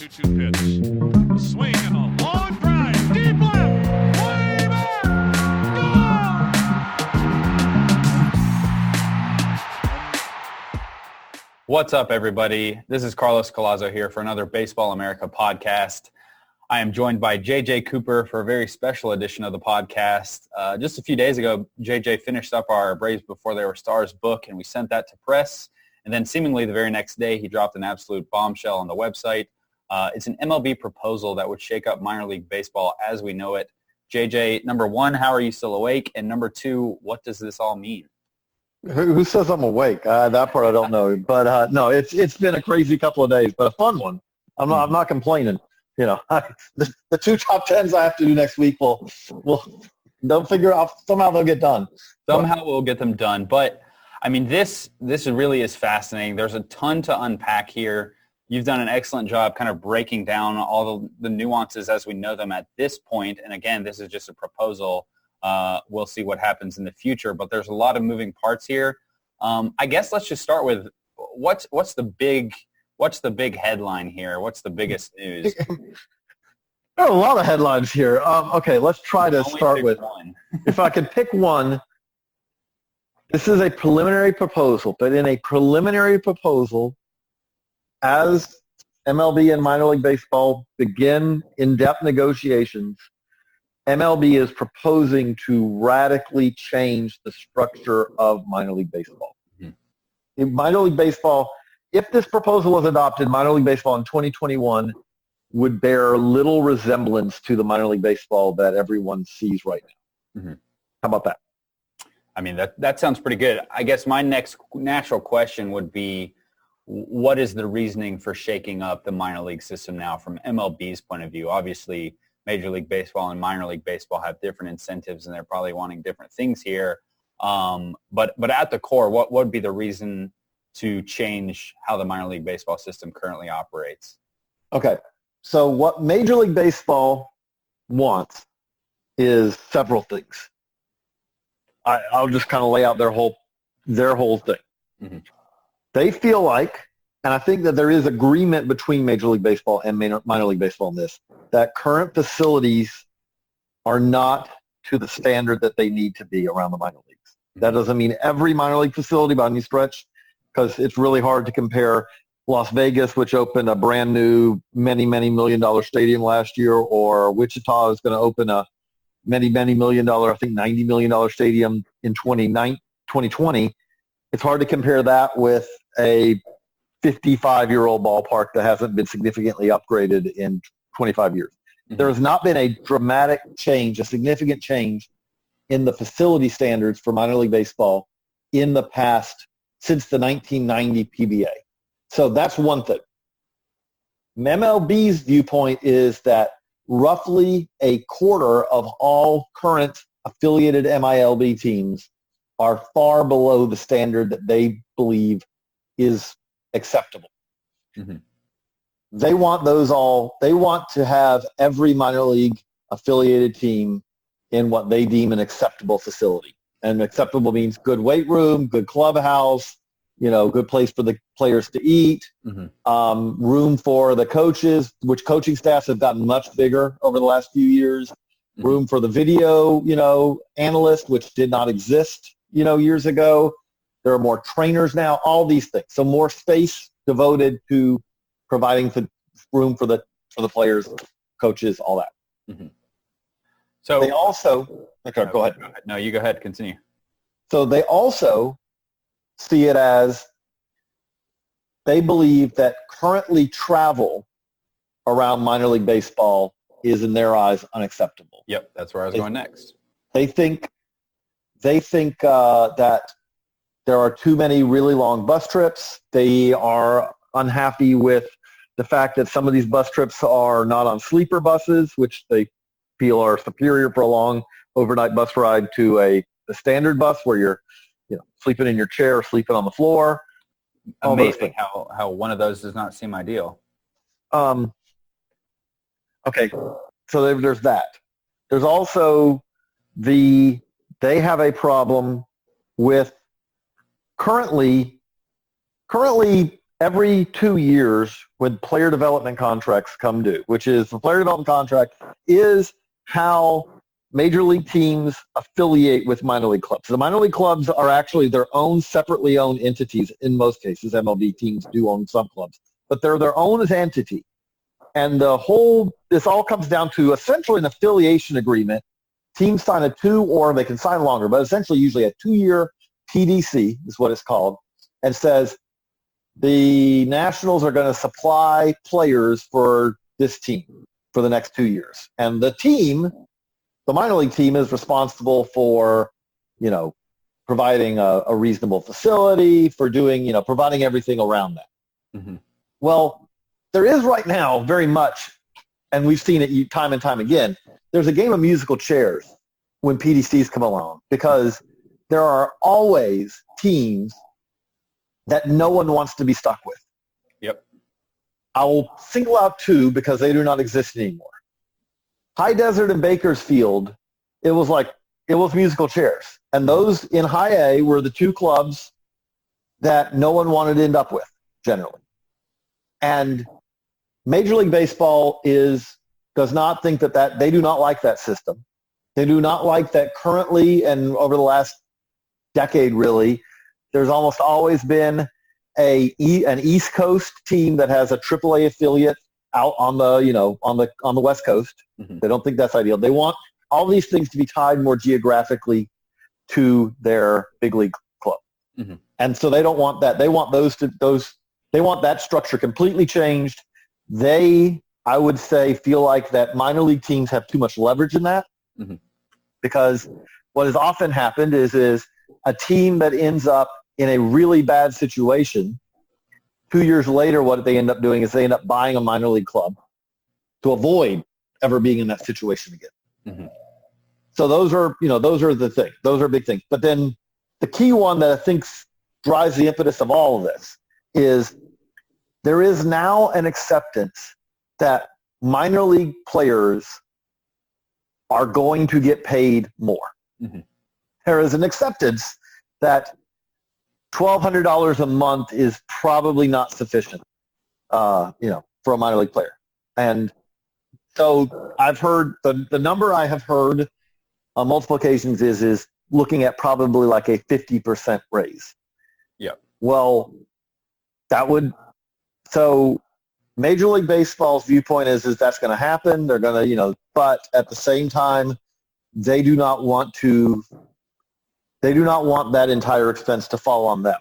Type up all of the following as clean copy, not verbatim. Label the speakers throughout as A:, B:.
A: 2-2 pitch. A swing and a long drive. Deep left. Way back. Gone!
B: What's up, everybody? This is Carlos Collazo here for another Baseball America podcast. I am joined by JJ Cooper for a very special edition of the podcast. Just a few days ago, JJ finished up our Braves Before They Were Stars book, and we sent that to press. And then seemingly the very next day, he dropped an absolute bombshell on the website. It's an MLB proposal that would shake up minor league baseball as we know it. JJ, number one, how are you still awake? And number two, what does this all mean?
C: Who says I'm awake? That part I don't know. But no, it's been a crazy couple of days, but a fun one. I'm not complaining. You know, the two top tens I have to do next week they'll figure out, somehow they'll get done.
B: Somehow we'll get them done. But I mean, this really is fascinating. There's a ton to unpack here. You've done an excellent job kind of breaking down all the nuances as we know them at this point. And again, this is just a proposal. We'll see what happens in the future, but there's a lot of moving parts here. I guess let's just start with what's the big headline here? What's the biggest news?
C: There are a lot of headlines here. Okay, let's try to start with one. If I could pick one, this is a preliminary proposal, but in a preliminary proposal, as MLB and minor league baseball begin in-depth negotiations, MLB is proposing to radically change the structure of minor league baseball. Mm-hmm. In minor league baseball, if this proposal was adopted, minor league baseball in 2021 would bear little resemblance to the minor league baseball that everyone sees right now. Mm-hmm. How about that?
B: I mean, that sounds pretty good. I guess my next natural question would be, what is the reasoning for shaking up the minor league system now from MLB's point of view? Obviously, Major League Baseball and minor league baseball have different incentives, and they're probably wanting different things here. But at the core, what would be the reason to change how the minor league baseball system currently operates?
C: Okay, so what Major League Baseball wants is several things. I'll just kind of lay out their whole thing. Mm-hmm. They feel like, and I think that there is agreement between Major League Baseball and minor league baseball on this, that current facilities are not to the standard that they need to be around the minor leagues. Mm-hmm. That doesn't mean every minor league facility by any stretch, because it's really hard to compare Las Vegas, which opened a brand new many million-dollar stadium last year, or Wichita is going to open a many million-dollar, I think $90 million stadium in 2020. It's hard to compare that with a 55-year-old ballpark that hasn't been significantly upgraded in 25 years. Mm-hmm. There has not been a dramatic change, a significant change in the facility standards for minor league baseball in the past since the 1990 PBA. So that's one thing. MLB's viewpoint is that roughly a quarter of all current affiliated MILB teams are far below the standard that they believe is acceptable. Mm-hmm. They want to have every minor league affiliated team in what they deem an acceptable facility. And acceptable means good weight room, good clubhouse, good place for the players to eat, mm-hmm. Room for the coaches, which coaching staffs have gotten much bigger over the last few years, mm-hmm. Room for the video, analyst, which did not exist, years ago. There are more trainers now, all these things. So more space devoted to providing room for the players, coaches, all that. Mm-hmm.
B: So
C: they also, okay, go ahead.
B: No, you go ahead. Continue.
C: So they also see it as they believe that currently travel around minor league baseball is, in their eyes, unacceptable.
B: Yep, that's where I was going next.
C: They think that there are too many really long bus trips. They are unhappy with the fact that some of these bus trips are not on sleeper buses, which they feel are superior for a long overnight bus ride to a standard bus where you're sleeping in your chair or sleeping on the floor.
B: Amazing how one of those does not seem ideal.
C: Okay, so there's that. There's also they have a problem with currently every 2 years when player development contracts come due, which is the player development contract is how major league teams affiliate with minor league clubs. The minor league clubs are actually their own separately owned entities in most cases. MLB teams do own some clubs, but they're their own entity. And this all comes down to essentially an affiliation agreement. Teams sign a 2, or they can sign longer, but essentially usually a 2-year PDC is what it's called, and says the Nationals are going to supply players for this team for the next 2 years. And the team, the minor league team, is responsible for, providing a reasonable facility, for doing, providing everything around that.
B: Mm-hmm.
C: Well, there is right now very much, and we've seen it time and time again, there's a game of musical chairs when PDCs come along, because there are always teams that no one wants to be stuck with.
B: Yep.
C: I'll single out 2 because they do not exist anymore. High Desert and Bakersfield, it was musical chairs. And those in High A were the 2 clubs that no one wanted to end up with, generally. And Major League Baseball does not think that they do not like that system. They do not like that currently, and over the last decade really, there's almost always been an East Coast team that has a AAA affiliate out on the West Coast.
B: Mm-hmm.
C: They don't think that's ideal. They want all these things to be tied more geographically to their big league club.
B: Mm-hmm.
C: And so they don't want that. They want they want that structure completely changed. They, I would say, feel like that minor league teams have too much leverage in that.
B: Mm-hmm.
C: Because what has often happened is a team that ends up in a really bad situation, 2 years later, what they end up doing is they end up buying a minor league club to avoid ever being in that situation again.
B: Mm-hmm.
C: So those are the things. Those are big things. But then the key one that I think drives the impetus of all of this is there is now an acceptance that minor league players are going to get paid more.
B: Mm-hmm.
C: There is an acceptance that $1,200 a month is probably not sufficient, for a minor league player. And so I've heard the number I have heard on multiple occasions is looking at probably like a 50% raise.
B: Yeah.
C: Well, so Major League Baseball's viewpoint is that's going to happen. They're going to, but at the same time, they do not want that entire expense to fall on them.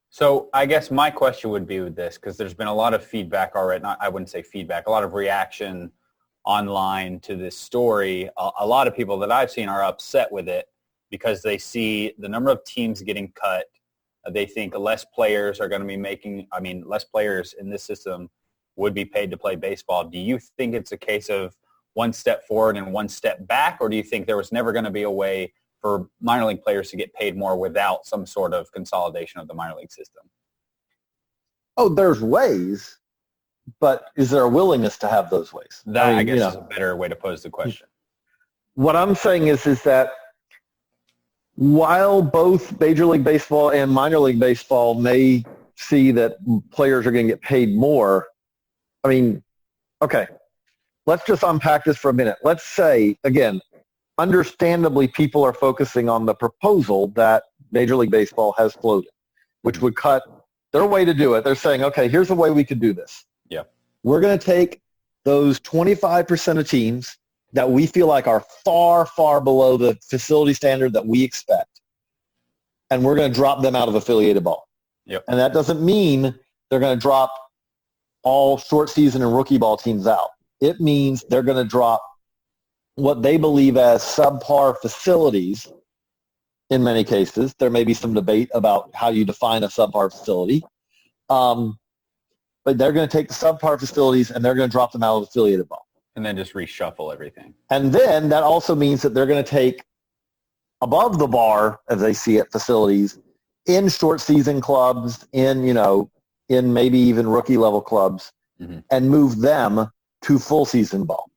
B: So I guess my question would be with this, because there's been a lot of feedback already. I wouldn't say feedback, a lot of reaction online to this story. A lot of people that I've seen are upset with it because they see the number of teams getting cut. They think less players are going to be less players in this system would be paid to play baseball. Do you think it's a case of one step forward and one step back, or do you think there was never going to be a way for minor league players to get paid more without some sort of consolidation of the minor league system?
C: Oh, there's ways, but is there a willingness to have those ways?
B: That, I guess, is a better way to pose the question.
C: What I'm saying is that while both Major League Baseball and minor league baseball may see that players are going to get paid more, okay, let's just unpack this for a minute. Let's say, again, understandably, people are focusing on the proposal that Major League Baseball has floated, which would cut their way to do it. They're saying, okay, here's the way we could do this.
B: Yeah.
C: We're going to take those 25% of teams that we feel like are far, far below the facility standard that we expect, and we're going to drop them out of affiliated ball.
B: Yep.
C: And that doesn't mean they're going to drop all short season and rookie ball teams out. It means they're going to drop what they believe as subpar facilities in many cases. There may be some debate about how you define a subpar facility. But they're going to take the subpar facilities and they're going to drop them out of affiliated ball.
B: And then just reshuffle everything.
C: And then that also means that they're going to take above the bar, as they see it, facilities in short season clubs, in maybe even rookie level clubs,
B: mm-hmm.
C: and move them to full season ball.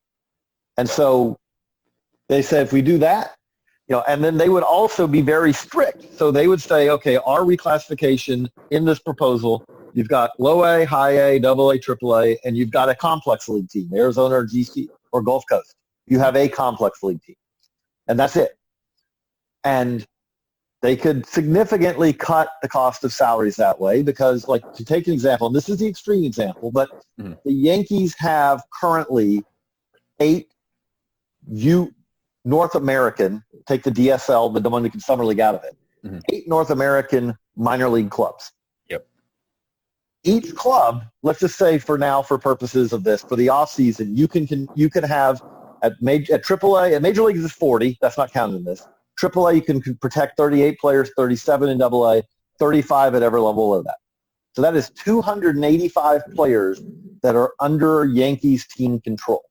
C: And so they said if we do that, and then they would also be very strict. So they would say, okay, our reclassification in this proposal You've got low A, high A, double A, triple A, and you've got a complex league team, Arizona or GC or Gulf Coast. You have a complex league team, and that's it. And they could significantly cut the cost of salaries that way because, like, to take an example, and this is the extreme example, but the Yankees have currently 8 North American, take the DSL, the Dominican Summer League out of it, 8 North American minor league clubs. Each club, let's just say for now, for purposes of this, for the off season, you can have at AAA, at Major Leagues is 40. That's not counted in this. AAA, you can protect 38 players, 37 in AA, 35 at every level of that. So that is 285 players that are under Yankees team control.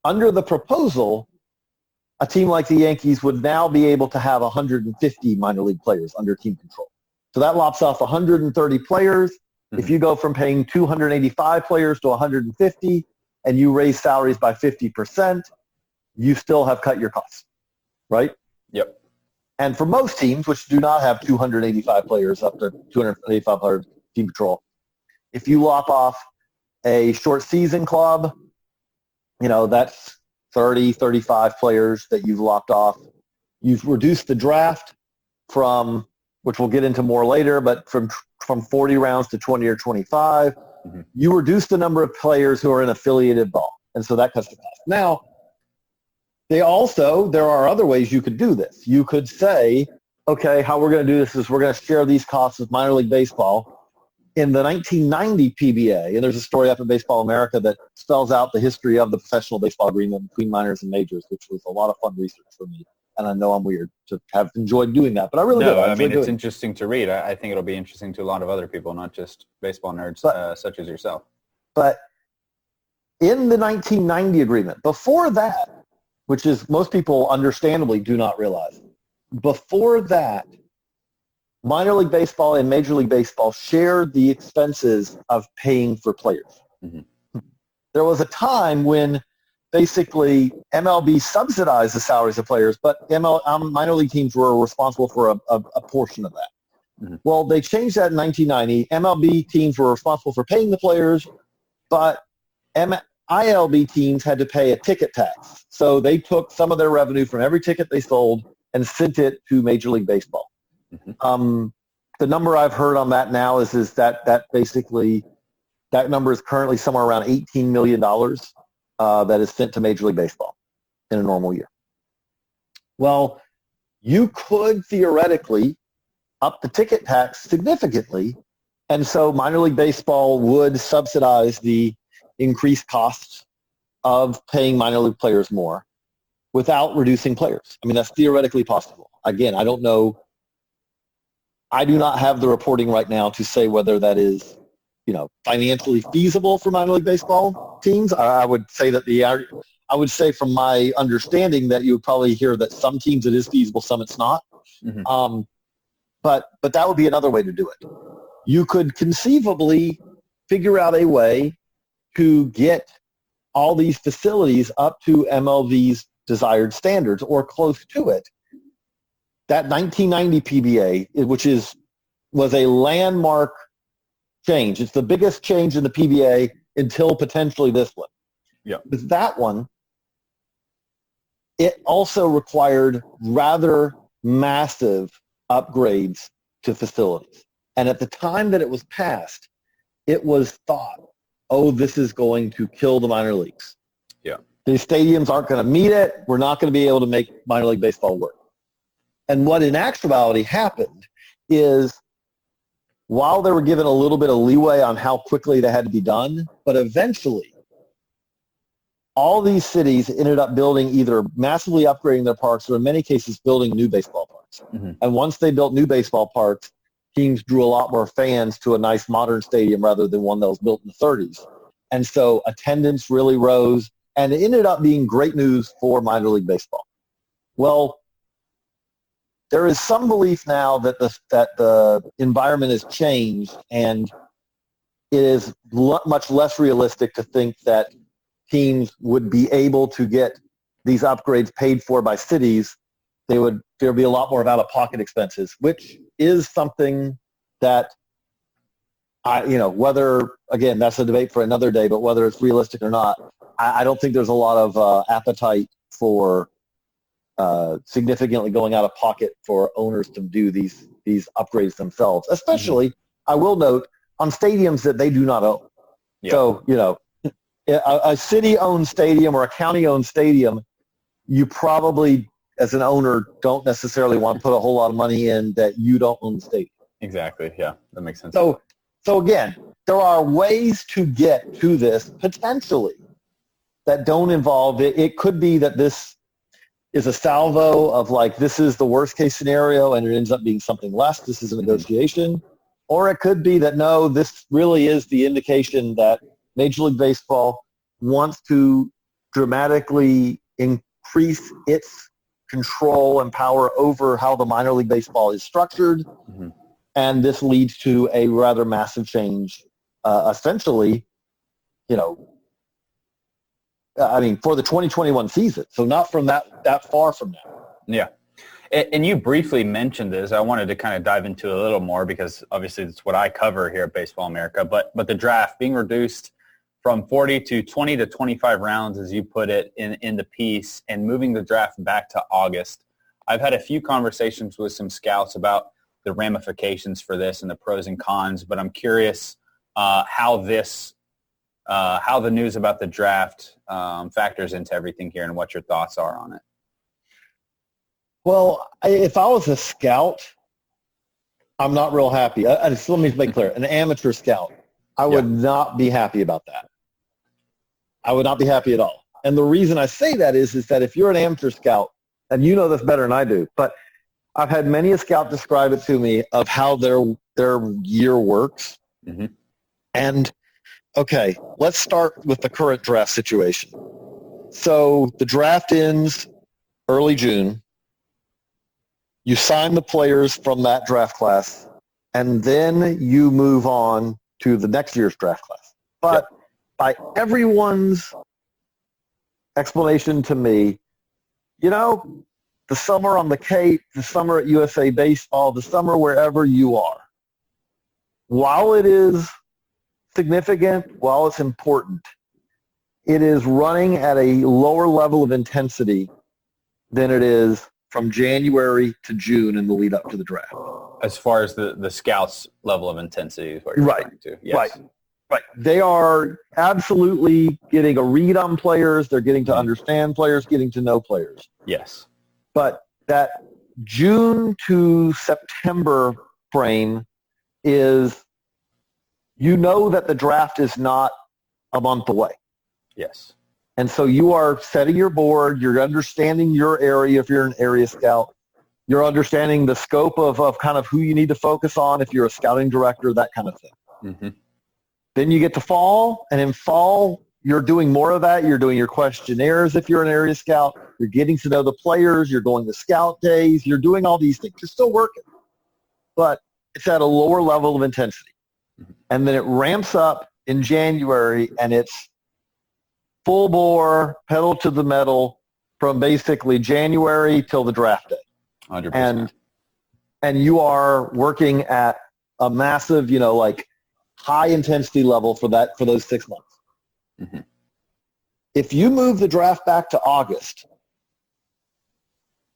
C: Under the proposal, a team like the Yankees would now be able to have 150 minor league players under team control. So that lops off 130 players. If you go from paying 285 players to 150 and you raise salaries by 50%, you still have cut your costs, right?
B: Yep.
C: And for most teams, which do not have 285 players up to 285 players team control, if you lop off a short season club, that's 30, 35 players that you've lopped off. You've reduced the draft from, which we'll get into more later, but from 40 rounds to 20 or 25, you reduce the number of players who are in affiliated ball. And so that cuts the cost. Now, there are other ways you could do this. You could say, okay, how we're going to do this is we're going to share these costs with minor league baseball. In the 1990 PBA, and there's a story up in Baseball America that spells out the history of the professional baseball agreement between minors and majors, which was a lot of fun research for me. And I know I'm weird to have enjoyed doing that, but I really do.
B: I mean, it's interesting to read. I think it'll be interesting to a lot of other people, not just baseball nerds such as yourself.
C: But in the 1990 agreement, before that, which is most people understandably do not realize, before that, minor league baseball and Major League Baseball shared the expenses of paying for players. There was a time when basically MLB subsidized the salaries of players, but minor league teams were responsible for a portion of that. Well, they changed that in 1990. MLB teams were responsible for paying the players, but ILB teams had to pay a ticket tax. So they took some of their revenue from every ticket they sold and sent it to Major League Baseball. The number I've heard on that now is that basically that number is currently somewhere around $18 million that is sent to Major League Baseball in a normal year. Well, you could theoretically up the ticket tax significantly, and so minor league baseball would subsidize the increased costs of paying minor league players more without reducing players. I mean, that's theoretically possible. Again, I don't know. I do not have the reporting right now to say whether that is, financially feasible for minor league baseball teams. I would say from my understanding that you would probably hear that some teams it is feasible, some it's not. But that would be another way to do it. You could conceivably figure out a way to get all these facilities up to MLB's desired standards or close to it. That 1990 PBA, which was a landmark change. It's the biggest change in the PBA until potentially this one. With that one, it also required rather massive upgrades to facilities. And at the time that it was passed, it was thought, this is going to kill the minor leagues. These stadiums aren't going to meet it. We're not going to be able to make minor league baseball work. And what in actuality happened is while they were given a little bit of leeway on how quickly they had to be done, but eventually all these cities ended up building either massively upgrading their parks or in many cases building new baseball parks. And once they built new baseball parks, teams drew a lot more fans to a nice modern stadium rather than one that was built in the 30s. And so attendance really rose, and it ended up being great news for minor league baseball. Well, there is some belief now that the environment has changed, and it is much less realistic to think that teams would be able to get these upgrades paid for by cities. There would be a lot more of out-of-pocket expenses, which is something that whether, again, that's a debate for another day, but whether it's realistic or not, I don't think there's a lot of appetite for significantly going out of pocket for owners to do these upgrades themselves, especially, I will note, on stadiums that they do not own. Yeah. So, a city-owned stadium or a county-owned stadium, you probably, as an owner, don't necessarily want to put a whole lot of money in that you don't own the stadium.
B: Exactly. Yeah, that makes sense.
C: So again, there are ways to get to this potentially that don't involve it. It could be that this is a salvo of like, this is the worst case scenario and it ends up being something less. This is a negotiation. Or it could be that, no, this really is the indication that Major League Baseball wants to dramatically increase its control and power over how the minor league baseball is structured. Mm-hmm. And this leads to a rather massive change, essentially, for the 2021 season. So not from that far from now.
B: Yeah. And you briefly mentioned this. I wanted to kind of dive into a little more because obviously it's what I cover here at Baseball America. But the draft being reduced from 40 to 20 to 25 rounds, as you put it in the piece, and moving the draft back to August. I've had a few conversations with some scouts about the ramifications for this and the pros and cons, but I'm curious how the news about the draft factors into everything here and what your thoughts are on it.
C: Well, if I was a scout, I'm not real happy. Let me make clear, an amateur scout, I would not be happy about that. I would not be happy at all. And the reason I say that is that if you're an amateur scout, and you know this better than I do, but I've had many a scout describe it to me of how their year works. Mm-hmm. And, okay, let's start with the current draft situation. So the draft ends early June. You sign the players from that draft class, and then you move on to the next year's draft class. But by everyone's explanation to me, the summer on the Cape, the summer at USA Baseball, the summer wherever you are, while it is significant, while it's important, it is running at a lower level of intensity than it is from January to June in the lead up to the draft.
B: As far as the scouts' level of intensity is what you're referring to. Yes.
C: Right. They are absolutely getting a read on players. They're getting to understand players, getting to know players.
B: Yes.
C: But that June to September frame is, that the draft is not a month away.
B: Yes.
C: And so you are setting your board, you're understanding your area if you're an area scout, you're understanding the scope of kind of who you need to focus on if you're a scouting director, that kind of thing. Mm-hmm. Then you get to fall, and in fall, you're doing more of that. You're doing your questionnaires if you're an area scout. You're getting to know the players. You're going to scout days. You're doing all these things. You're still working. But it's at a lower level of intensity. Mm-hmm. And then it ramps up in January, and it's full bore, pedal to the metal from basically January till the draft day.
B: 100%.
C: And you are working at a massive, high intensity level for those 6 months. Mm-hmm. If you move the draft back to August,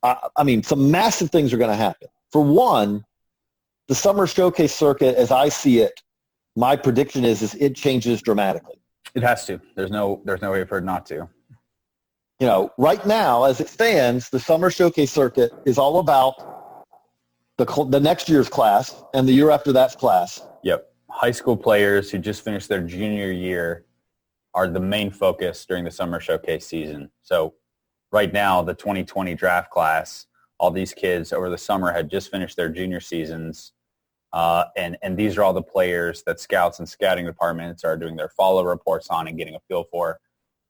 C: some massive things are going to happen. For one, the summer showcase circuit, as I see it, my prediction is it changes dramatically.
B: It has to. There's no way for it not to.
C: Right now, as it stands, the summer showcase circuit is all about the next year's class and the year after that's class.
B: Yep. High school players who just finished their junior year are the main focus during the summer showcase season. So right now, the 2020 draft class, all these kids over the summer had just finished their junior seasons. And these are all the players that scouts and scouting departments are doing their follow reports on and getting a feel for.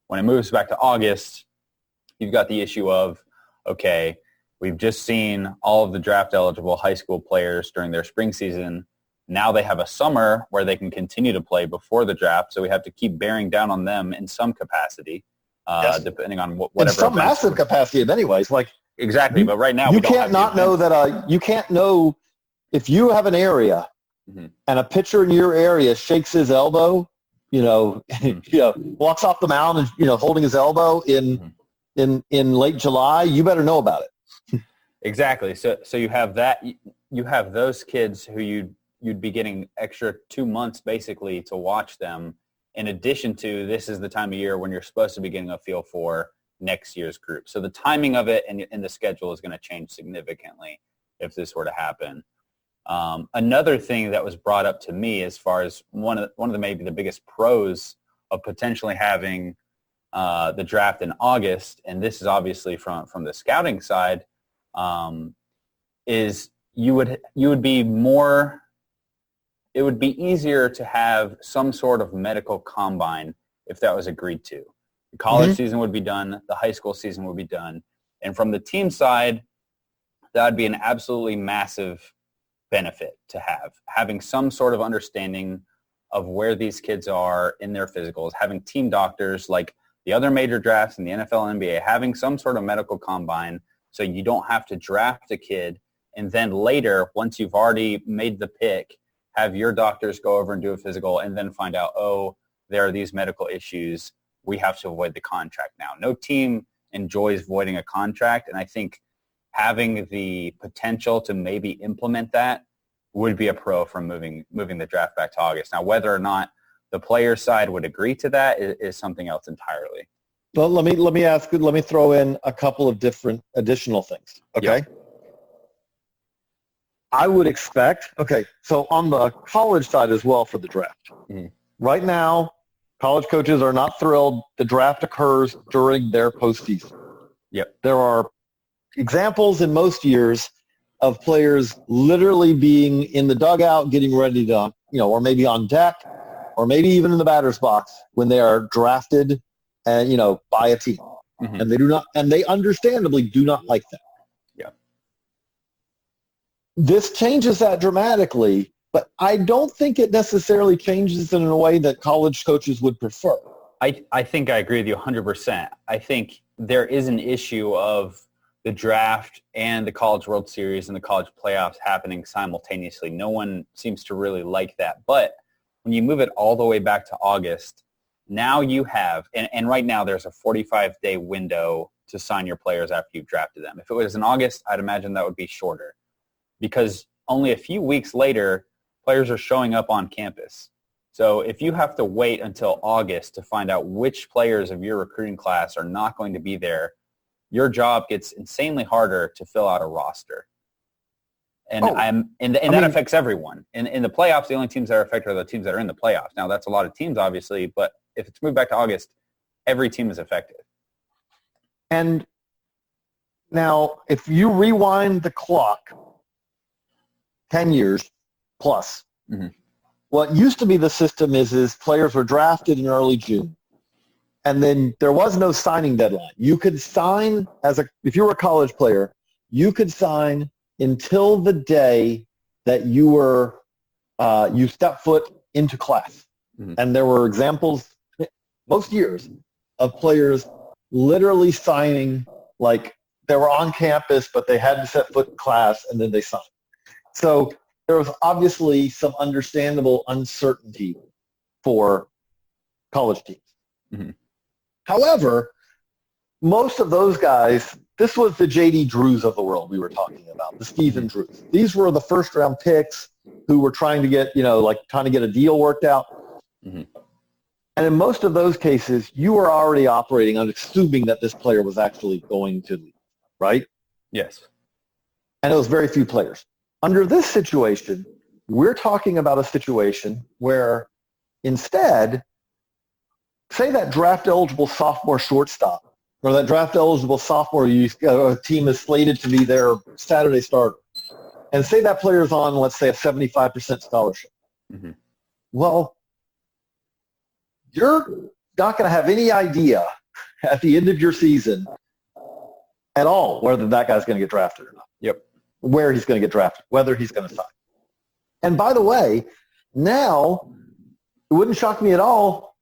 B: When it moves back to August, you've got the issue of, okay, we've just seen all of the draft eligible high school players during their spring season. Now they have a summer where they can continue to play before the draft, so we have to keep bearing down on them in some capacity, depending on whatever.
C: In some massive capacity in many ways.
B: Exactly, but right now
C: you can't not know that you can't know if you have an area and a pitcher in your area shakes his elbow, walks off the mound and, holding his elbow in late July, you better know about it.
B: Exactly. So you have that. You have those kids who you'd be getting extra 2 months basically to watch them. In addition to, this is the time of year when you're supposed to be getting a feel for next year's group. So the timing of it and the schedule is going to change significantly if this were to happen. Another thing that was brought up to me as far as one of the maybe the biggest pros of potentially having the draft in August, and this is obviously from the scouting side, is you would be more. It would be easier to have some sort of medical combine if that was agreed to. The college season would be done. The high school season would be done. And from the team side, that would be an absolutely massive benefit to have. Having some sort of understanding of where these kids are in their physicals, having team doctors like the other major drafts in the NFL and NBA, having some sort of medical combine so you don't have to draft a kid and then later, once you've already made the pick, have your doctors go over and do a physical and then find out, oh, there are these medical issues. We have to avoid the contract now. No team enjoys voiding a contract, and I think having the potential to maybe implement that would be a pro from moving the draft back to August. Now, whether or not the player side would agree to that is something else entirely.
C: Well, let me throw in a couple of different additional things. Okay.
B: Yep.
C: I would expect, so on the college side as well for the draft. Right now, college coaches are not thrilled the draft occurs during their postseason.
B: Yep.
C: There are examples in most years of players literally being in the dugout getting ready to, or maybe on deck, or maybe even in the batter's box when they are drafted and, by a team. And they understandably do not like that. This changes that dramatically, but I don't think it necessarily changes it in a way that college coaches would prefer.
B: I think I agree with you 100%. I think there is an issue of the draft and the College World Series and the college playoffs happening simultaneously. No one seems to really like that. But when you move it all the way back to August, now you have, and right now there's a 45-day window to sign your players after you've drafted them. If it was in August, I'd imagine that would be shorter, because only a few weeks later, players are showing up on campus. So if you have to wait until August to find out which players of your recruiting class are not going to be there, your job gets insanely harder to fill out a roster. And that affects everyone. In the playoffs, the only teams that are affected are the teams that are in the playoffs. Now, that's a lot of teams, obviously, but if it's moved back to August, every team is affected.
C: And now, if you rewind the clock 10 years plus, what used to be the system is players were drafted in early June, and then there was no signing deadline. You could sign if you were a college player, you could sign until the day that you stepped foot into class. And there were examples most years of players literally signing like they were on campus, but they had to set foot in class, and then they signed. So there was obviously some understandable uncertainty for college teams. However, most of those guys, this was the J.D. Drews of the world we were talking about, the Stephen Drews. These were the first-round picks who were trying to get, trying to get a deal worked out. And in most of those cases, you were already operating on assuming that this player was actually going to leave, right?
B: Yes.
C: And it was very few players. Under this situation, we're talking about a situation where instead, say that draft-eligible sophomore shortstop or that draft-eligible sophomore team is slated to be their Saturday starter, and say that player is on, let's say, a 75% scholarship. Well, you're not going to have any idea at the end of your season at all whether that guy's going to get drafted or not.
B: Yep.
C: Where he's going to get drafted, whether he's going to sign. And by the way, now, it wouldn't shock me at all,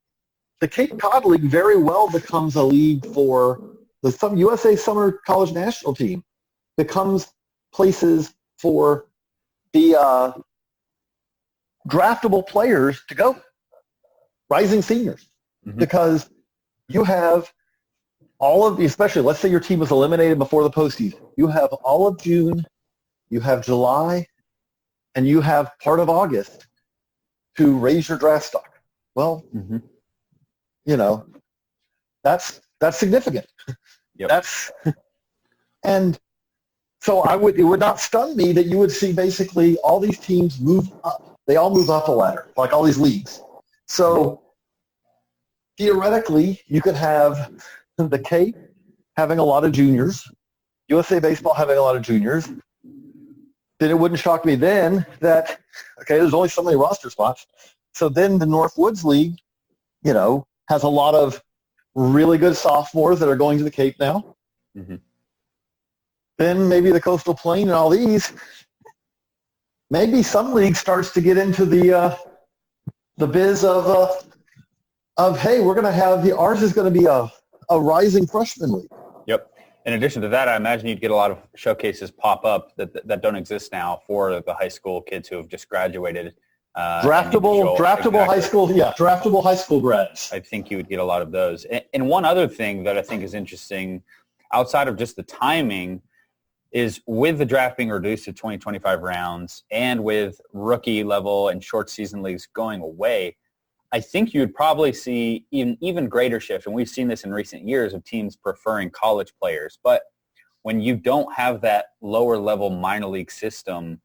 C: the Cape Cod League very well becomes a league for the USA Summer College National Team, becomes places for the draftable players to go, rising seniors, because you have all of the, especially let's say your team was eliminated before the postseason. You have all of June, you have July, and you have part of August to raise your draft stock. Well, you know, that's significant.
B: Yep.
C: And so it would not stun me that you would see basically all these teams move up. They all move up a ladder, like all these leagues. So theoretically, you could have the Cape having a lot of juniors, USA Baseball having a lot of juniors. Then it wouldn't shock me then that, okay, there's only so many roster spots. So then the North Woods League, you know, has a lot of really good sophomores that are going to the Cape now. Then maybe the Coastal Plain and all these. Maybe some league starts to get into the biz of hey, we're going to have ours is going to be a rising freshman league.
B: Yep. In addition to that, I imagine you'd get a lot of showcases pop up that don't exist now for the high school kids who have just graduated.
C: Draftable high school, draftable high school grads.
B: I think you would get a lot of those. And one other thing that I think is interesting, outside of just the timing, is with the draft being reduced to 20-25 rounds and with rookie level and short season leagues going away, I think you would probably see even greater shift, and we've seen this in recent years, of teams preferring college players. But when you don't have that lower level minor league system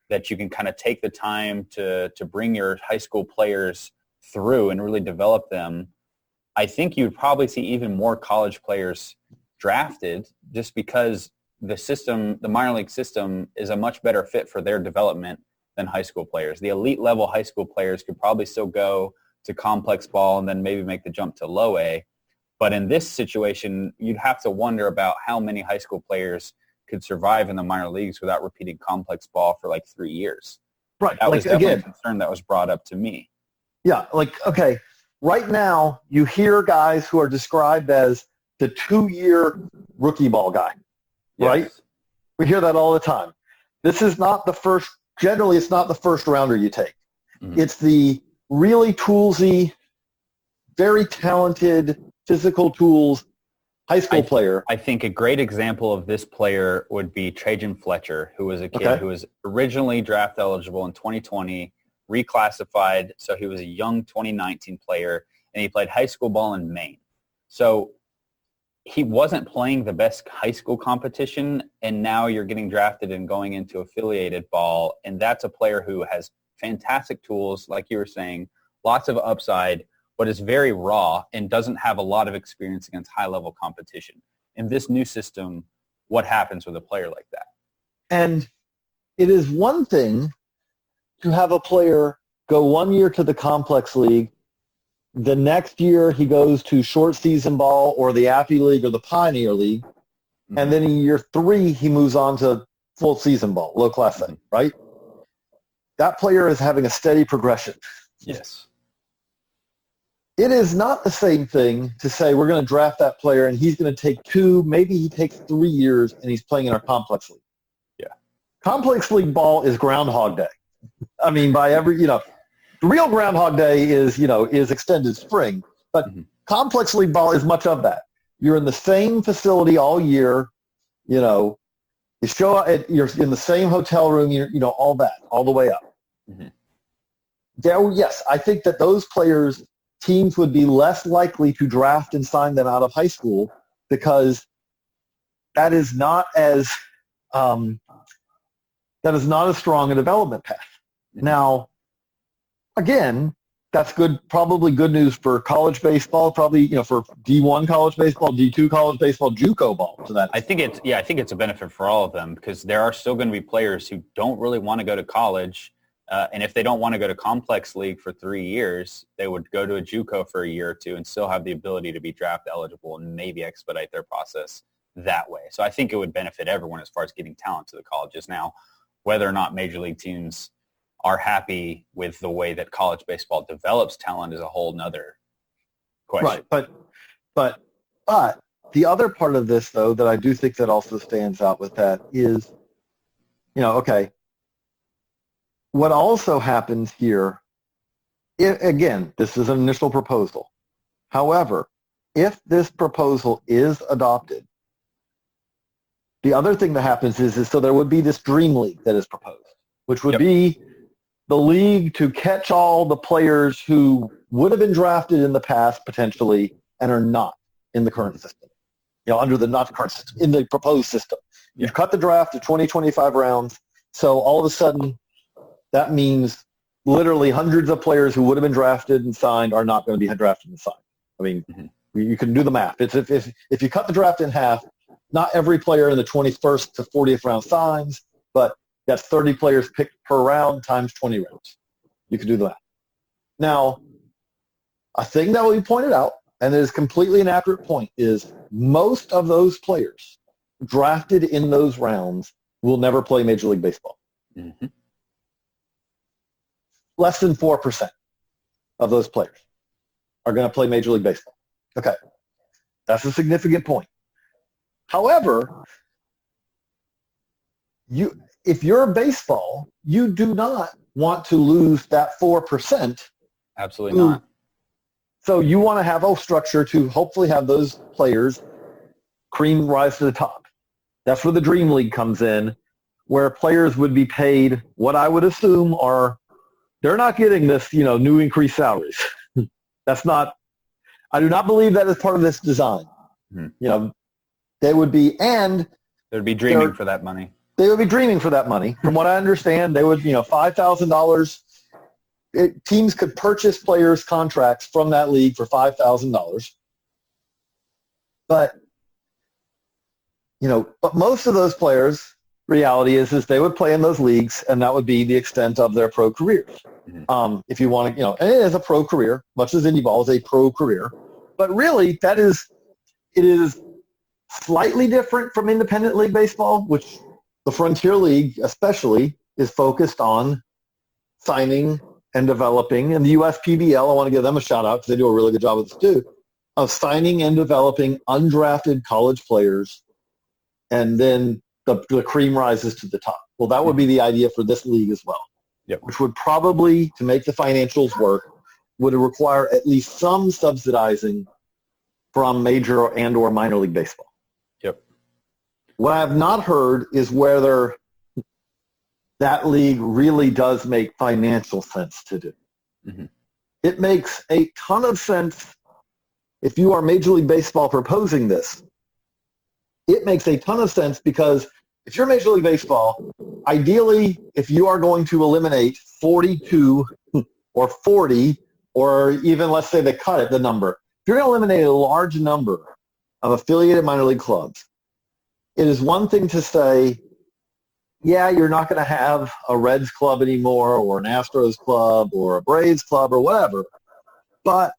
B: that you can kind of take the time to bring your high school players through and really develop them, I think you'd probably see even more college players drafted just because the minor league system is a much better fit for their development than high school players. The elite level high school players could probably still go to complex ball and then maybe make the jump to low A. But in this situation, you'd have to wonder about how many high school players could survive in the minor leagues without repeating complex ball for like 3 years.
C: Right.
B: That was definitely a concern that was brought up to me.
C: Yeah. Okay, right now you hear guys who are described as the 2-year rookie ball guy.
B: Yes.
C: Right? We hear that all the time. This is not the first, generally it's not the first rounder you take. It's the really toolsy, very talented, physical tools high school player.
B: I think a great example of this player would be Trajan Fletcher, who was a kid who was originally draft eligible in 2020, reclassified, so he was a young 2019 player, and he played high school ball in Maine. So he wasn't playing the best high school competition, and now you're getting drafted and going into affiliated ball, and that's a player who has fantastic tools, like you were saying, lots of upside, but is very raw and doesn't have a lot of experience against high-level competition. In this new system, what happens with a player like that?
C: And it is one thing to have a player go 1 year to the complex league, the next year he goes to short season ball or the Appy League or the Pioneer League, and then in year 3 he moves on to full season ball, low class A, right? That player is having a steady progression.
B: Yes.
C: It is not the same thing to say we're going to draft that player and he's going to take 2, maybe he takes 3 years and he's playing in our complex league.
B: Yeah.
C: Complex league ball is Groundhog Day. I mean, by every, the real Groundhog Day is extended spring, but complex league ball is much of that. You're in the same facility all year, you show up, you're in the same hotel room, all that, all the way up. Yes, I think that those players, teams would be less likely to draft and sign them out of high school because that is not as strong a development path. Now, again, that's probably good news for college baseball, probably, for D1 college baseball, D2 college baseball, JUCO ball. So that
B: I think it's a benefit for all of them because there are still going to be players who don't really want to go to college. And if they don't want to go to complex league for 3 years, they would go to a JUCO for a year or two and still have the ability to be draft eligible and maybe expedite their process that way. So I think it would benefit everyone as far as getting talent to the colleges. Now, whether or not major league teams are happy with the way that college baseball develops talent is a whole nother question.
C: Right, but the other part of this, though, that I do think that also stands out with that is, what also happens here, again, this is an initial proposal. However, if this proposal is adopted, the other thing that happens is so there would be this dream league that is proposed, which would be the league to catch all the players who would have been drafted in the past potentially and are not in the current system. Under the not current system, in the proposed system. You've cut the draft to 20, 25 rounds. So all of a sudden, that means literally hundreds of players who would have been drafted and signed are not going to be drafted and signed. I mean, you can do the math. It's if you cut the draft in half, not every player in the 21st to 40th round signs, but that's 30 players picked per round times 20 rounds. You can do the math. Now, a thing that will be pointed out, and it is completely an accurate point, is most of those players drafted in those rounds will never play Major League Baseball. Mm-hmm. Less than 4% of those players are going to play Major League Baseball. Okay. That's a significant point. However, if you're baseball, you do not want to lose that 4%.
B: Absolutely not.
C: So you want to have a structure to hopefully have those players cream rise to the top. That's where the Dream League comes in, where players would be paid what I would assume are, they're not getting this, new increased salaries. That's not, I do not believe that is part of this design. Mm-hmm. They would be, and
B: they would be dreaming for that money.
C: They would be dreaming for that money. From what I understand, they would, $5,000. Teams could purchase players' contracts from that league for $5,000. But, but most of those players, reality is they would play in those leagues, and that would be the extent of their pro careers. Mm-hmm. If you want to, and it is a pro career, much as indie ball is a pro career. But really, it is slightly different from independent league baseball, which the Frontier League especially is focused on signing and developing. And the USPBL, I want to give them a shout out because they do a really good job with this too, of signing and developing undrafted college players, and then the cream rises to the top. Well, that would be the idea for this league as well, which would probably, to make the financials work, would require at least some subsidizing from major and or minor league baseball. What I have not heard is whether that league really does make financial sense to do. Mm-hmm. It makes a ton of sense if you are Major League Baseball proposing this. It makes a ton of sense because if you're Major League Baseball, ideally, if you are going to eliminate 42 or 40, or even let's say they cut it, the number, if you're going to eliminate a large number of affiliated minor league clubs, it is one thing to say, yeah, you're not going to have a Reds club anymore or an Astros club or a Braves club or whatever, but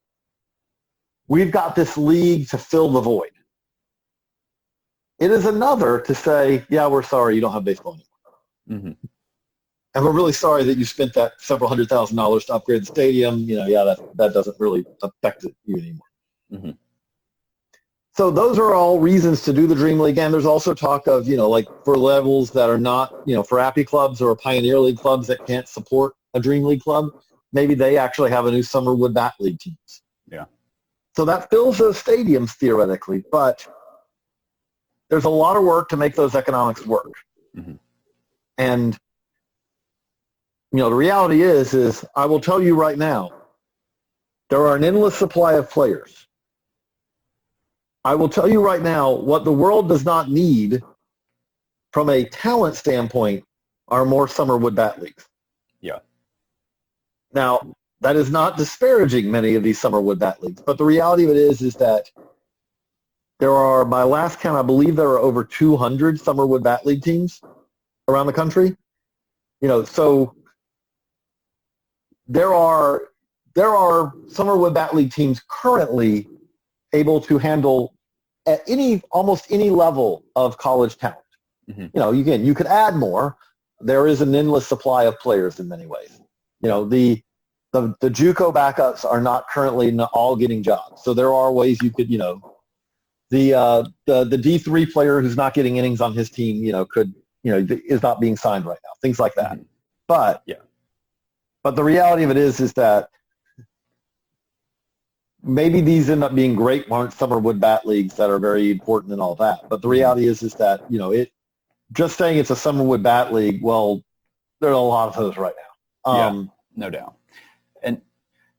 C: we've got this league to fill the void. It is another to say, yeah, we're sorry you don't have baseball anymore. Mm-hmm. And we're really sorry that you spent that several $100,000 to upgrade the stadium. That doesn't really affect you anymore. Mm-hmm. So those are all reasons to do the Dream League. And there's also talk of, like for levels that are not, for Appy clubs or Pioneer League clubs that can't support a Dream League club, maybe they actually have a new Summer Wood Bat League teams. Yeah. So that fills those stadiums theoretically, but there's a lot of work to make those economics work. Mm-hmm. And, the reality is I will tell you right now, there are an endless supply of players. I will tell you right now, what the world does not need from a talent standpoint are more Summer Wood Bat Leagues. Yeah. Now, that is not disparaging many of these Summer Wood Bat Leagues, but the reality of it is that there are, by last count, I believe there are over 200 Summer Wood Bat League teams around the country. So there are Summer Wood Bat League teams currently able to handle at almost any level of college talent. Mm-hmm. You could add more. There is an endless supply of players in many ways. The JUCO backups are not currently all getting jobs. So there are ways you could, the D3 player who's not getting innings on his team, is not being signed right now. Things like that. Mm-hmm. But But the reality of it is that maybe these end up being great summer wood bat leagues that are very important and all that. But the reality is that, just saying it's a summer wood bat league, well, there are a lot of those right now.
B: No doubt. And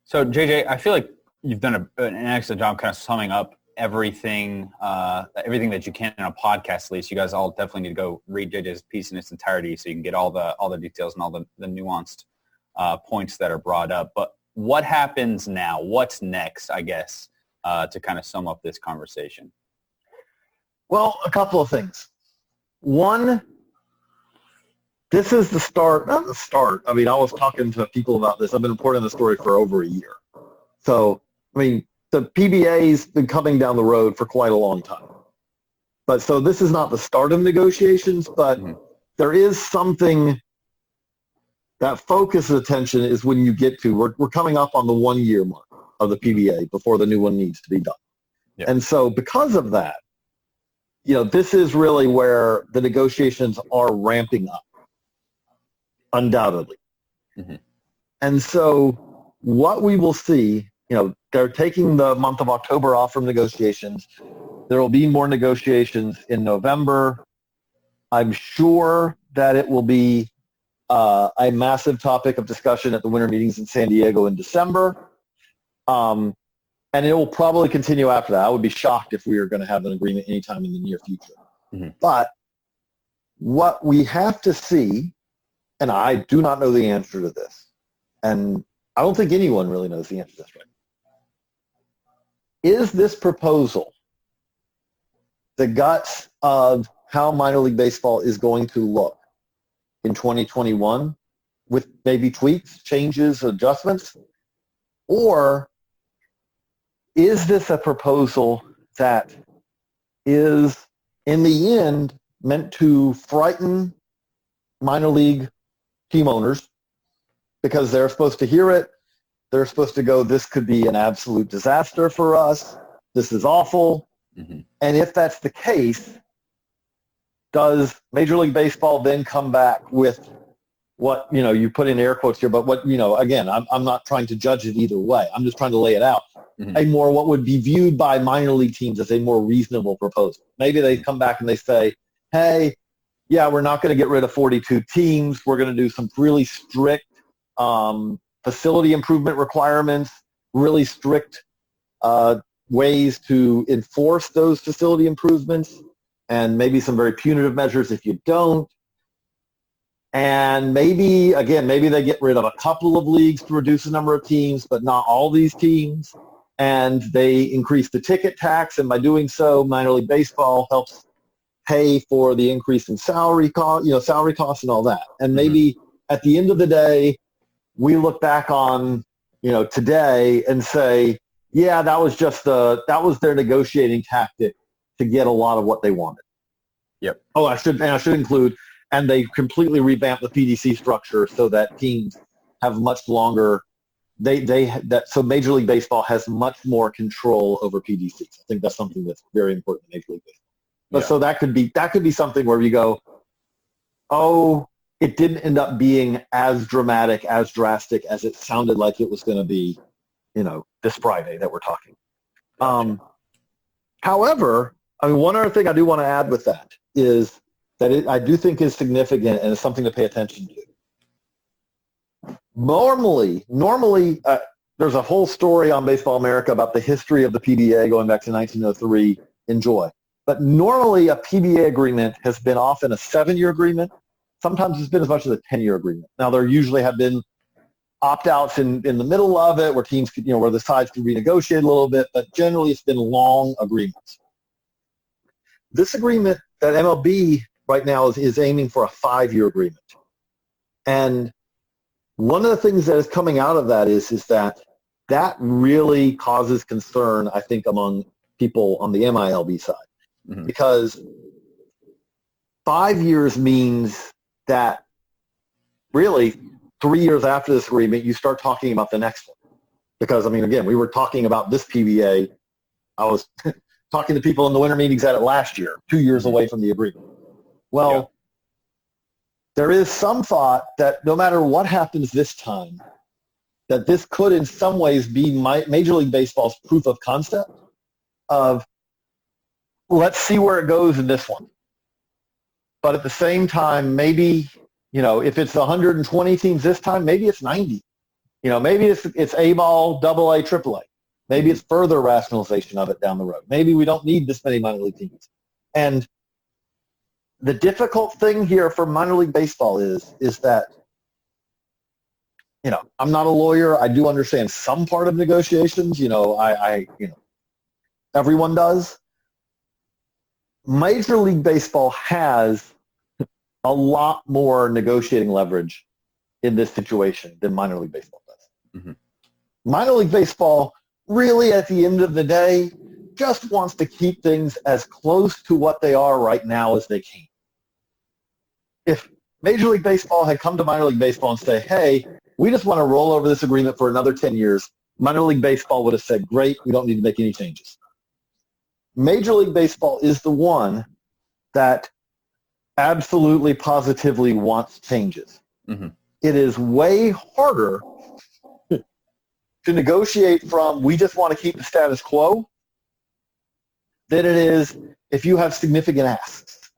B: so, JJ, I feel like you've done an excellent job kind of summing up everything that you can in a podcast. At least you guys all definitely need to go read JJ's piece in its entirety so you can get all the details and all the nuanced points that are brought up. But what happens now? What's next, I guess, to kind of sum up this conversation?
C: Well, a couple of things. One, this is the start, not the start. I mean, I was talking to people about this. I've been reporting the story for over a year. So, I mean, the PBA's been coming down the road for quite a long time. But so this is not the start of negotiations, but there is something that focuses attention is when you get to, we're coming up on the 1 year mark of the PBA before the new one needs to be done.
B: Yeah.
C: And so because of that, this is really where the negotiations are ramping up, undoubtedly. Mm-hmm. And so what we will see, they're taking the month of October off from negotiations. There will be more negotiations in November. I'm sure that it will be a massive topic of discussion at the winter meetings in San Diego in December. And it will probably continue after that. I would be shocked if we were going to have an agreement anytime in the near future. Mm-hmm. But what we have to see, and I do not know the answer to this, and I don't think anyone really knows the answer to this right now. Is this proposal the guts of how minor league baseball is going to look in 2021 with maybe tweaks, changes, adjustments? Or is this a proposal that is, in the end, meant to frighten minor league team owners because they're supposed to hear it? They're supposed to go, this could be an absolute disaster for us. This is awful. Mm-hmm. And if that's the case, does Major League Baseball then come back with what, you put in air quotes here, but what, again, I'm not trying to judge it either way. I'm just trying to lay it out. Mm-hmm. A more what would be viewed by minor league teams as a more reasonable proposal. Maybe they come back and they say, hey, yeah, we're not going to get rid of 42 teams. We're going to do some really strict facility improvement requirements, really strict ways to enforce those facility improvements, and maybe some very punitive measures if you don't. And maybe they get rid of a couple of leagues to reduce the number of teams, but not all these teams. And they increase the ticket tax, and by doing so, minor league baseball helps pay for the increase in salary costs and all that. And maybe at the end of the day, we look back on, today and say, yeah, that was their negotiating tactic to get a lot of what they wanted.
B: Yep.
C: Oh, I should include, and they completely revamped the PDC structure so that teams have much longer. So Major League Baseball has much more control over PDCs. I think that's something that's very important in Major League Baseball. But so that could be something where you go, oh, it didn't end up being as dramatic, as drastic as it sounded like it was going to be, this Friday that we're talking. However, one other thing I do want to add with that is that I do think is significant and is something to pay attention to. Normally, there's a whole story on Baseball America about the history of the PBA going back to 1903. Enjoy. But normally a PBA agreement has been often a 7-year agreement. Sometimes it's been as much as a 10-year agreement. Now, there usually have been opt-outs in the middle of it where teams could, where the sides could renegotiate a little bit, but generally it's been long agreements. This agreement that MLB right now is aiming for a 5-year agreement. And one of the things that is coming out of that is that really causes concern, I think, among people on the MILB side. Mm-hmm. Because 5 years means that really 3 years after this agreement, you start talking about the next one. Because, again, we were talking about this PBA. I was talking to people in the winter meetings at it last year, 2 years away from the agreement. Well, There is some thought that no matter what happens this time, that this could in some ways be Major League Baseball's proof of concept of let's see where it goes in this one. But at the same time, maybe, if it's 120 teams this time, maybe it's 90. Maybe it's A-ball, AA, AAA. Maybe it's further rationalization of it down the road. Maybe we don't need this many minor league teams. And the difficult thing here for minor league baseball is that, I'm not a lawyer. I do understand some part of negotiations. Everyone does. Major League Baseball has a lot more negotiating leverage in this situation than minor league baseball does. Mm-hmm. Minor league baseball really, at the end of the day, just wants to keep things as close to what they are right now as they can. If Major League Baseball had come to minor league baseball and say, hey, we just want to roll over this agreement for another 10 years, minor league baseball would have said, great, we don't need to make any changes. Major League Baseball is the one that absolutely positively wants changes. Mm-hmm. It is way harder to negotiate from we just want to keep the status quo than it is if you have significant asks.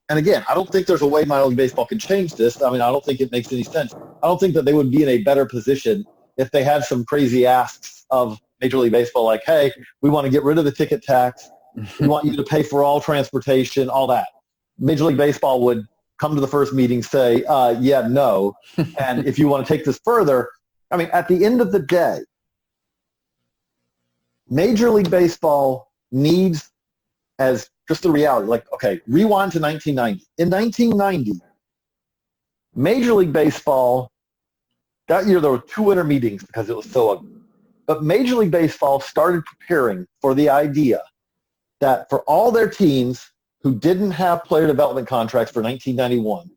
C: And again, I don't think there's a way minor league baseball can change this. I don't think it makes any sense. I don't think that they would be in a better position if they had some crazy asks of Major League Baseball like, hey, we want to get rid of the ticket tax. We want you to pay for all transportation, all that. Major League Baseball would come to the first meeting, say, yeah, no. And if you want to take this further, at the end of the day, Major League Baseball needs, as just the reality, rewind to 1990. In 1990, Major League Baseball, that year there were 2 winter meetings because it was so ugly. But Major League Baseball started preparing for the idea that for all their teams who didn't have player development contracts for 1991,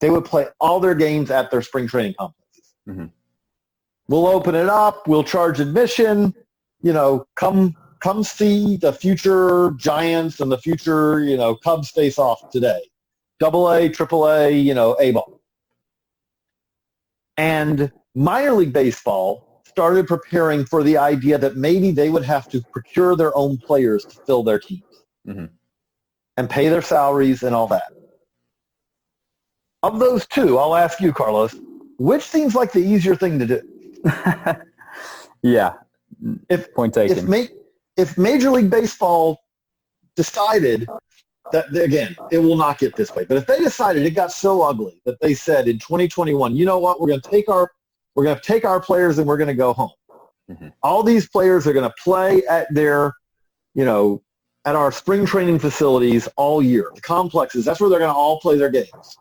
C: they would play all their games at their spring training complexes. Mm-hmm. We'll open it up. We'll charge admission. Come see the future Giants and the future, Cubs face off today. AA, AAA, A-ball. And minor league baseball started preparing for the idea that maybe they would have to procure their own players to fill their teams. Mm-hmm. And pay their salaries and all that. Of those two, I'll ask you, Carlos, which seems like the easier thing to do?
B: Yeah, point taken.
C: If Major League Baseball decided that, again, it will not get this way, but if they decided it got so ugly that they said in 2021, you know what, we're going to take our players and we're going to go home. Mm-hmm. All these players are going to play at their, at our spring training facilities all year, the complexes. That's where they're going to all play their games.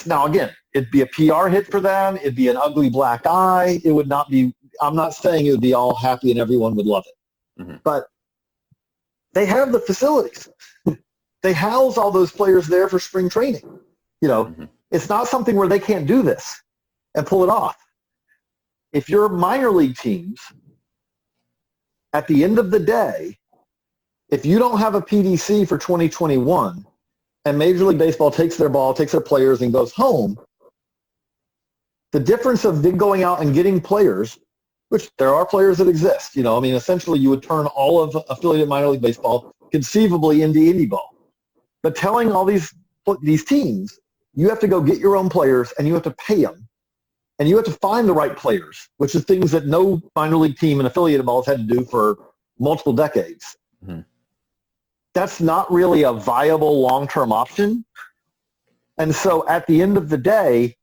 C: Now, again, it'd be a PR hit for them. It'd be an ugly black eye. It would not be, I'm not saying it would be all happy and everyone would love it. Mm-hmm. But they have the facilities. They house all those players there for spring training. Mm-hmm. It's not something where they can't do this and pull it off. If you're minor league teams, at the end of the day, if you don't have a PDC for 2021 and Major League Baseball takes their ball, takes their players, and goes home, the difference of them going out and getting players, which there are players that exist, essentially you would turn all of affiliated minor league baseball conceivably into indie ball. But telling all these teams, you have to go get your own players and you have to pay them. And you have to find the right players, which is things that no minor league team in affiliated ball has had to do for multiple decades. Mm-hmm. That's not really a viable long-term option. And so at the end of the day,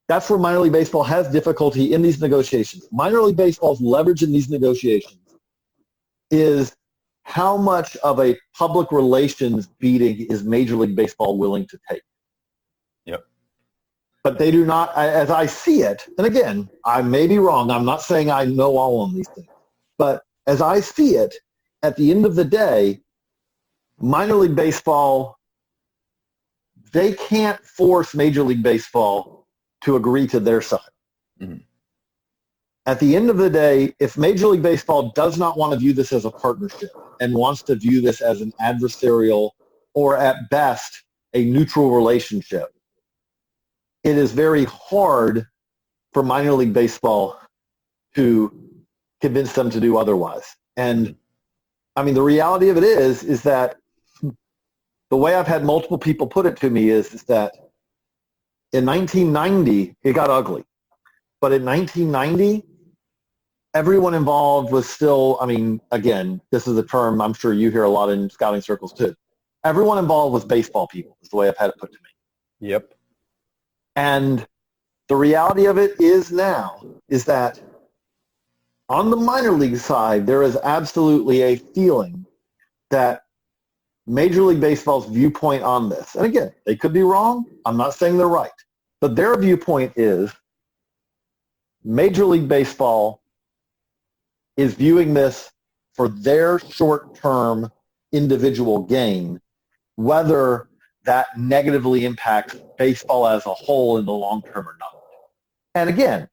C: that's where minor league baseball has difficulty in these negotiations. Minor league baseball's leverage in these negotiations is how much of a public relations beating is Major League Baseball willing to take.
B: Yep.
C: But they do not, as I see it, and again, I may be wrong. I'm not saying I know all of these things. But as I see it, at the end of the day, minor league baseball, they can't force Major League Baseball to agree to their side. Mm-hmm. At the end of the day, if Major League Baseball does not want to view this as a partnership and wants to view this as an adversarial or at best a neutral relationship, it is very hard for minor league baseball to convince them to do otherwise. And I mean, the reality of it is that the way I've had multiple people put it to me is that in 1990, it got ugly. But in 1990, everyone involved was still, I mean, again, this is a term I'm sure you hear a lot in scouting circles too. Everyone involved was baseball people, is the way I've had it put to me.
B: Yep.
C: And the reality of it is now is that on the minor league side, there is absolutely a feeling that Major League Baseball's viewpoint on this, and again, they could be wrong. I'm not saying they're right. But their viewpoint is Major League Baseball is viewing this for their short-term individual gain, whether that negatively impacts baseball as a whole in the long term or not. And again,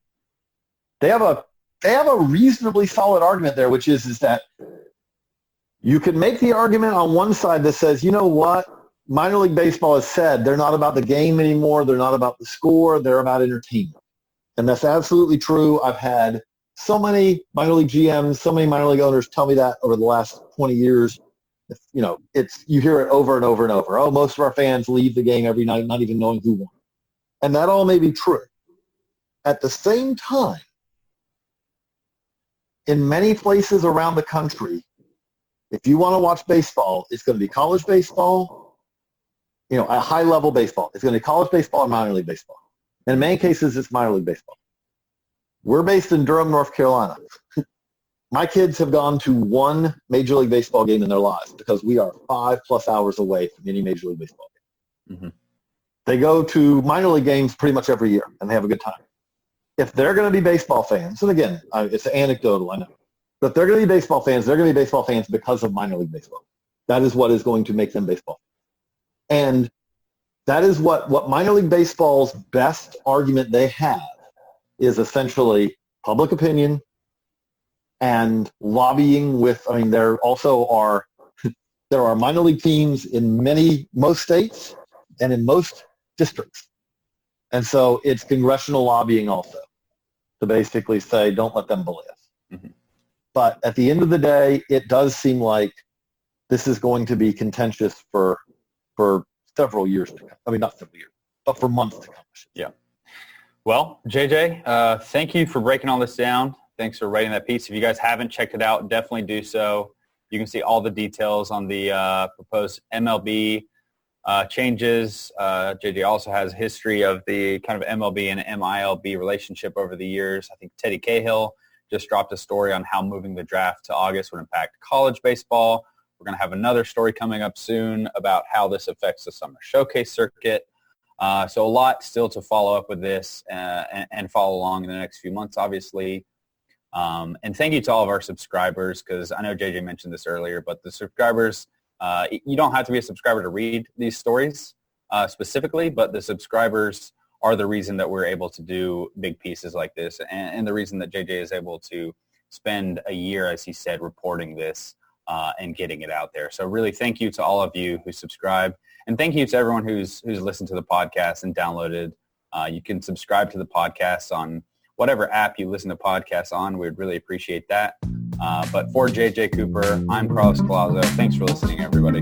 C: they have a reasonably solid argument there, which is that you can make the argument on one side that says, you know what, minor league baseball has said they're not about the game anymore, they're not about the score, they're about entertainment. And that's absolutely true. I've had so many minor league GMs, so many minor league owners tell me that over the last 20 years. You know, you hear it over and over and over. Oh, most of our fans leave the game every night not even knowing who won. And that all may be true. At the same time, in many places around the country, if you want to watch baseball, it's going to be college baseball, you know, a high-level baseball. It's going to be college baseball or minor league baseball. And in many cases, it's minor league baseball. We're based in Durham, North Carolina. My kids have gone to one Major League Baseball game in their lives because we are 5+ hours away from any Major League Baseball game. Mm-hmm. They go to minor league games pretty much every year, and they have a good time. If they're going to be baseball fans, and again, it's anecdotal, I know, but if they're going to be baseball fans, they're going to be baseball fans because of minor league baseball. That is what is going to make them baseball fans. And that is what minor league baseball's best argument they have is essentially public opinion and lobbying with, I mean, there are minor league teams in most states and in most districts. And so it's congressional lobbying also to basically say, don't let them bully us. Mm-hmm. But at the end of the day, it does seem like this is going to be contentious for several years to come. I mean, not several years, but for months to come.
B: Yeah. Well, JJ, thank you for breaking all this down. Thanks for writing that piece. If you guys haven't checked it out, definitely do so. You can see all the details on the proposed MLB changes. JJ also has a history of the kind of MLB and MiLB relationship over the years. I think Teddy Cahill just dropped a story on how moving the draft to August would impact college baseball. We're going to have another story coming up soon about how this affects the summer showcase circuit. So a lot still to follow up with this and follow along in the next few months, obviously. And thank you to all of our subscribers, because I know JJ mentioned this earlier, but the subscribers, you don't have to be a subscriber to read these stories specifically, but the subscribers are the reason that we're able to do big pieces like this, and the reason that JJ is able to spend a year, as he said, reporting this and getting it out there. So really thank you to all of you who subscribe, and thank you to everyone who's listened to the podcast and downloaded. You can subscribe to the podcast on whatever app you listen to podcasts on. We'd really appreciate that. But for JJ Cooper, I'm Carlos Collazo. Thanks for listening, everybody.